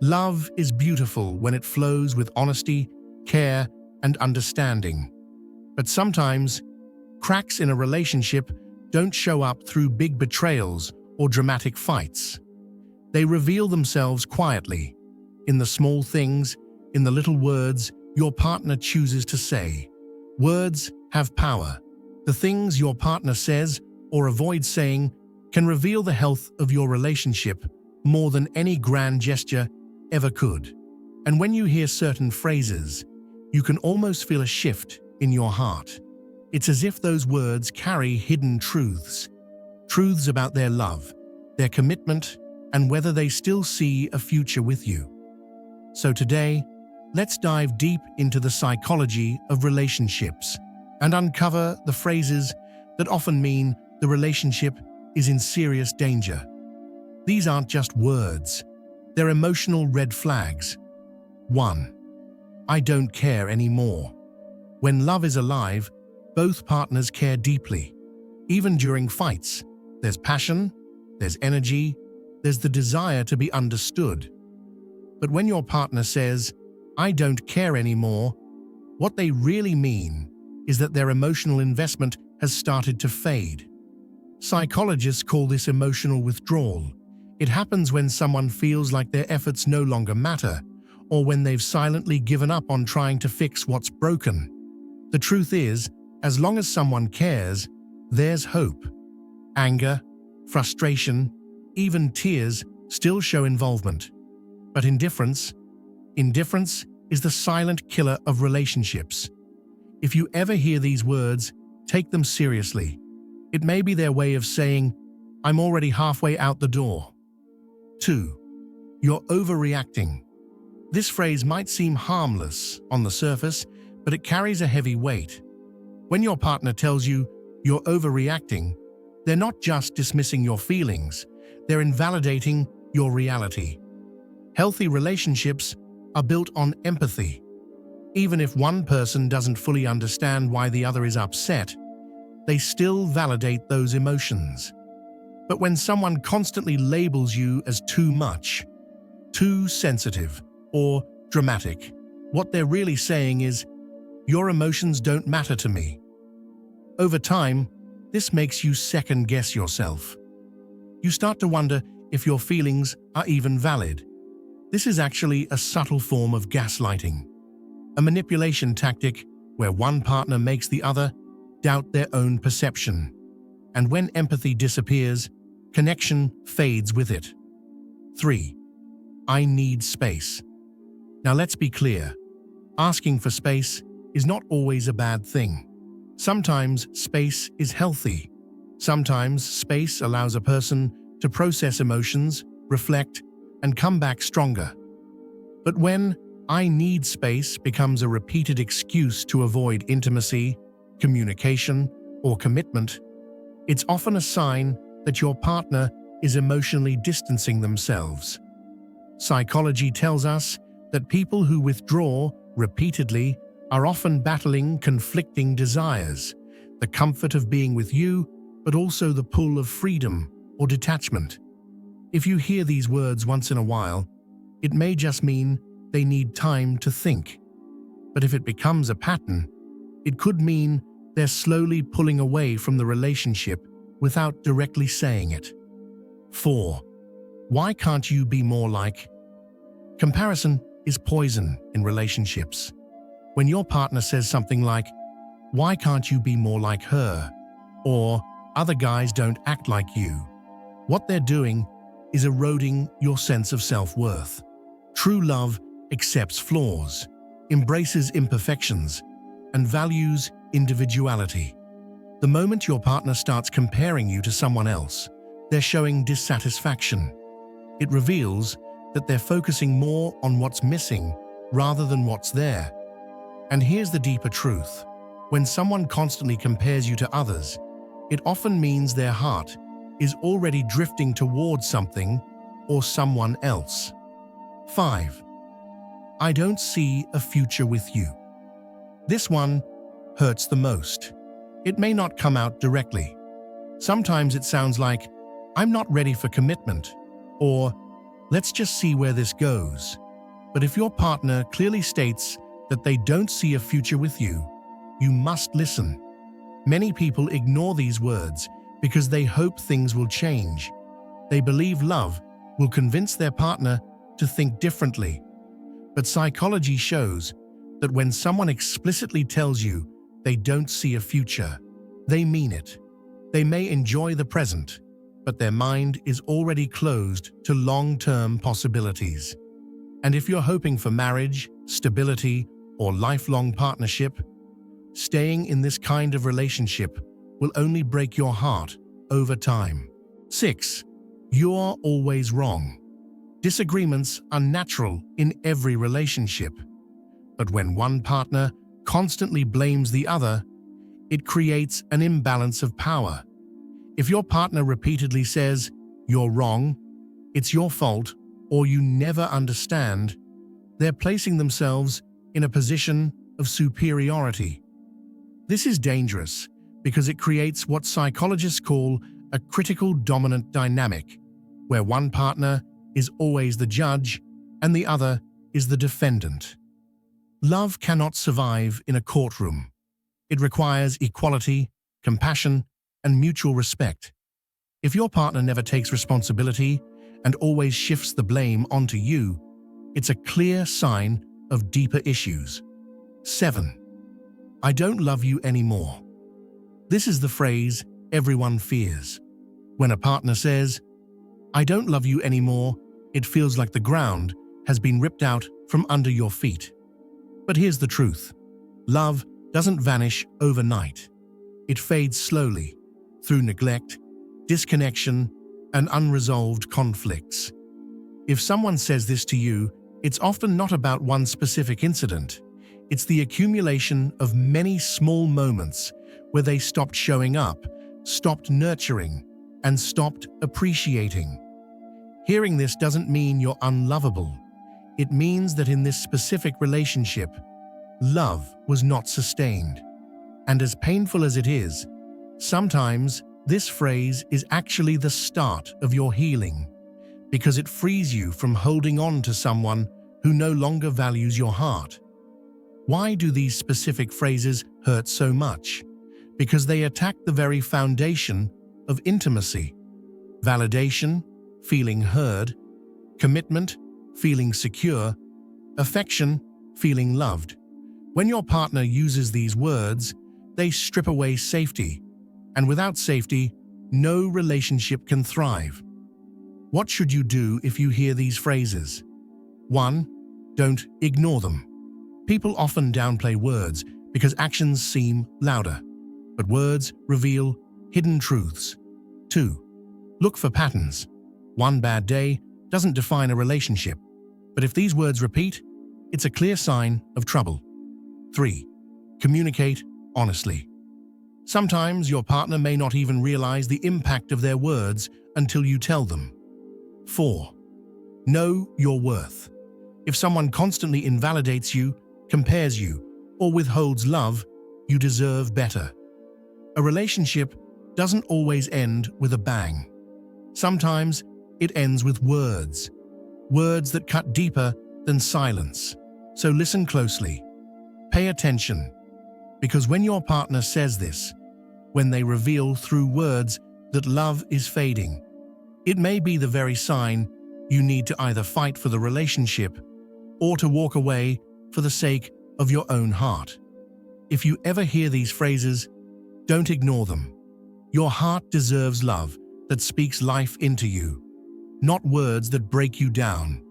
Love is beautiful when it flows with honesty, care, and understanding. But sometimes, cracks in a relationship don't show up through big betrayals or dramatic fights. They reveal themselves quietly, in the small things, in the little words your partner chooses to say. Words have power. The things your partner says or avoids saying can reveal the health of your relationship more than any grand gesture ever could. And when you hear certain phrases, you can almost feel a shift in your heart. It's as if those words carry hidden truths about their love, their commitment, and whether they still see a future with you. So today, let's dive deep into the psychology of relationships and uncover the phrases that often mean the relationship is in serious danger. These aren't just words, they're emotional red flags. 1. I don't care anymore. When love is alive, both partners care deeply. Even during fights, there's passion, there's energy, there's the desire to be understood. But when your partner says, I don't care anymore, what they really mean is that their emotional investment has started to fade. Psychologists call this emotional withdrawal. It happens when someone feels like their efforts no longer matter, or when they've silently given up on trying to fix what's broken. The truth is, as long as someone cares, there's hope. Anger, frustration, even tears still show involvement. But indifference is the silent killer of relationships. If you ever hear these words, take them seriously. It may be their way of saying, I'm already halfway out the door. 2. You're overreacting. This phrase might seem harmless on the surface, but it carries a heavy weight. When your partner tells you you're overreacting, they're not just dismissing your feelings, they're invalidating your reality. Healthy relationships are built on empathy. Even if one person doesn't fully understand why the other is upset, they still validate those emotions. But when someone constantly labels you as too much, too sensitive, or dramatic, what they're really saying is, your emotions don't matter to me. Over time, this makes you second-guess yourself. You start to wonder if your feelings are even valid. This is actually a subtle form of gaslighting, a manipulation tactic where one partner makes the other doubt their own perception. And when empathy disappears, connection fades with it. 3. I need space. Now let's be clear. Asking for space is not always a bad thing. Sometimes space is healthy. Sometimes space allows a person to process emotions, reflect, and come back stronger. But when I need space becomes a repeated excuse to avoid intimacy, communication, or commitment, it's often a sign that your partner is emotionally distancing themselves. Psychology tells us that people who withdraw repeatedly are often battling conflicting desires, the comfort of being with you, but also the pull of freedom or detachment. If you hear these words once in a while, it may just mean they need time to think. But if it becomes a pattern, it could mean they're slowly pulling away from the relationship without directly saying it. 4. Why can't you be more like? Comparison is poison in relationships. When your partner says something like, why can't you be more like her? Or, other guys don't act like you. What they're doing is eroding your sense of self-worth. True love accepts flaws, embraces imperfections, and values individuality. The moment your partner starts comparing you to someone else, they're showing dissatisfaction. It reveals that they're focusing more on what's missing rather than what's there. And here's the deeper truth. When someone constantly compares you to others, it often means their heart is already drifting towards something or someone else. 5. I don't see a future with you. This one hurts the most. It may not come out directly. Sometimes it sounds like, I'm not ready for commitment, or Let's just see where this goes. But if your partner clearly states that they don't see a future with you, you must listen. Many people ignore these words because they hope things will change. They believe love will convince their partner to think differently. But psychology shows that when someone explicitly tells you they don't see a future, they mean it. They may enjoy the present, but their mind is already closed to long-term possibilities. And if you're hoping for marriage, stability, or lifelong partnership, staying in this kind of relationship will only break your heart over time. 6. You're always wrong. Disagreements are natural in every relationship. But when one partner constantly blames the other, it creates an imbalance of power. If your partner repeatedly says, "You're wrong," "It's your fault," or "You never understand," they're placing themselves in a position of superiority. This is dangerous because it creates what psychologists call a critical dominant dynamic, where one partner is always the judge and the other is the defendant. Love cannot survive in a courtroom. It requires equality, compassion, and mutual respect. If your partner never takes responsibility and always shifts the blame onto you, it's a clear sign of deeper issues. 7. I don't love you anymore. This is the phrase everyone fears. When a partner says, "I don't love you anymore," it feels like the ground has been ripped out from under your feet. But here's the truth. Love doesn't vanish overnight. It fades slowly through neglect, disconnection, and unresolved conflicts. If someone says this to you, it's often not about one specific incident. It's the accumulation of many small moments where they stopped showing up, stopped nurturing, and stopped appreciating. Hearing this doesn't mean you're unlovable. It means that in this specific relationship, love was not sustained. And as painful as it is, sometimes this phrase is actually the start of your healing, because it frees you from holding on to someone who no longer values your heart. Why do these specific phrases hurt so much? Because they attack the very foundation of intimacy. Validation, feeling heard; commitment, feeling secure; affection, feeling loved. When your partner uses these words, they strip away safety. And without safety, no relationship can thrive. What should you do if you hear these phrases? 1. Don't ignore them. People often downplay words because actions seem louder, but words reveal hidden truths. 2. Look for patterns. One bad day doesn't define a relationship, but if these words repeat, it's a clear sign of trouble. 3. Communicate honestly. Sometimes your partner may not even realize the impact of their words until you tell them. 4. Know your worth. If someone constantly invalidates you, compares you, or withholds love, you deserve better. A relationship doesn't always end with a bang. Sometimes it ends with words that cut deeper than silence. So listen closely. Pay attention. Because when your partner says this, when they reveal through words that love is fading, it may be the very sign you need to either fight for the relationship or to walk away for the sake of your own heart. If you ever hear these phrases, don't ignore them. Your heart deserves love that speaks life into you, not words that break you down.